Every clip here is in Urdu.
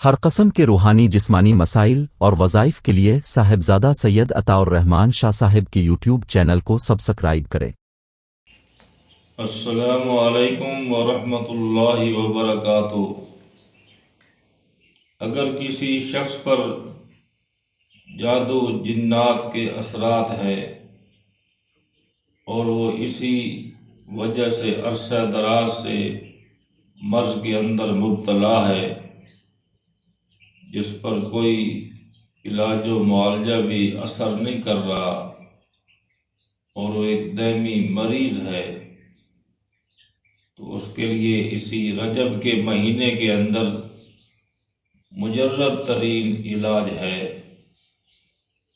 ہر قسم کے روحانی جسمانی مسائل اور وظائف کے لیے صاحبزادہ سید عطا الرحمن شاہ صاحب کی یوٹیوب چینل کو سبسکرائب کریں۔ السلام علیکم ورحمۃ اللہ وبرکاتہ۔ اگر کسی شخص پر جادو جنات کے اثرات ہیں اور وہ اسی وجہ سے عرصہ دراز سے مرض کے اندر مبتلا ہے، جس پر کوئی علاج و معالجہ بھی اثر نہیں کر رہا اور وہ ایک دائمی مریض ہے، تو اس کے لیے اسی رجب کے مہینے کے اندر مجرب ترین علاج ہے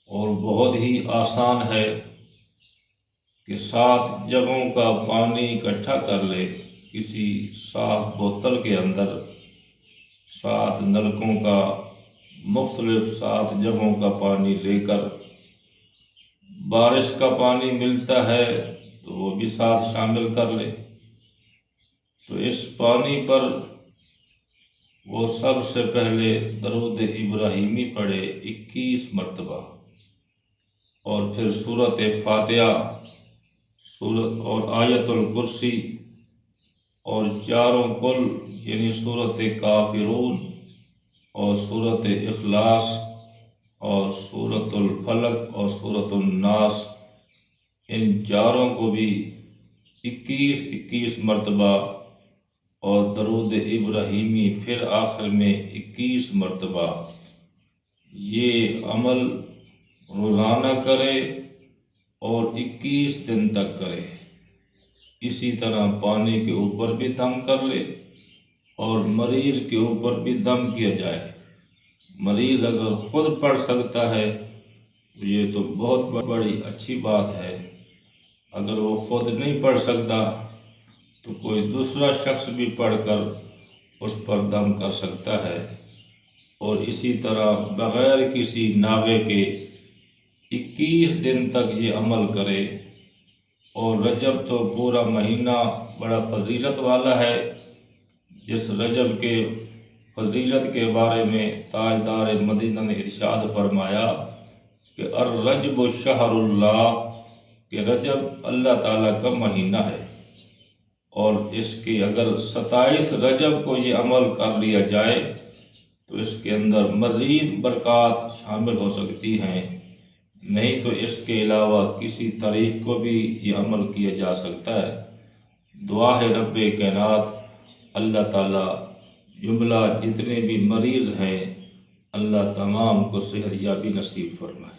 اور بہت ہی آسان ہے کہ 7 جگہوں کا پانی اکٹھا کر لے کسی صاف بوتل کے اندر، 7 نلکوں کا مختلف 7 جگہوں کا پانی لے کر، بارش کا پانی ملتا ہے تو وہ بھی ساتھ شامل کر لے، تو اس پانی پر وہ سب سے پہلے درود ابراہیمی پڑھے 21 مرتبہ، اور پھر سورۃ فاتحہ اور آیت الکرسی اور چاروں کل یعنی سورۃ کافرون اور سورۃ اخلاص اور سورۃ الفلق اور سورۃ الناس، ان چاروں کو بھی 21 مرتبہ اور درود ابراہیمی پھر آخر میں 21 مرتبہ، یہ عمل روزانہ کرے اور 21 دن تک کرے۔ اسی طرح پانی کے اوپر بھی دم کر لے اور مریض کے اوپر بھی دم کیا جائے۔ مریض اگر خود پڑھ سکتا ہے تو یہ تو بہت بڑی اچھی بات ہے، اگر وہ خود نہیں پڑھ سکتا تو کوئی دوسرا شخص بھی پڑھ کر اس پر دم کر سکتا ہے، اور اسی طرح بغیر کسی ناغے کے 21 دن تک یہ عمل کرے۔ اور رجب تو پورا مہینہ بڑا فضیلت والا ہے، جس رجب کے فضیلت کے بارے میں تاجدار مدینہ نے ارشاد فرمایا کہ الرجب شہر اللہ، کہ رجب اللہ تعالیٰ کا مہینہ ہے، اور اس کی اگر 27 رجب کو یہ عمل کر لیا جائے تو اس کے اندر مزید برکات شامل ہو سکتی ہیں، نہیں تو اس کے علاوہ کسی تاریخ کو بھی یہ عمل کیا جا سکتا ہے۔ دعا ہے رب کائنات اللہ تعالیٰ جملہ جتنے بھی مریض ہیں اللہ تمام کو صحت یابی نصیب فرمائے۔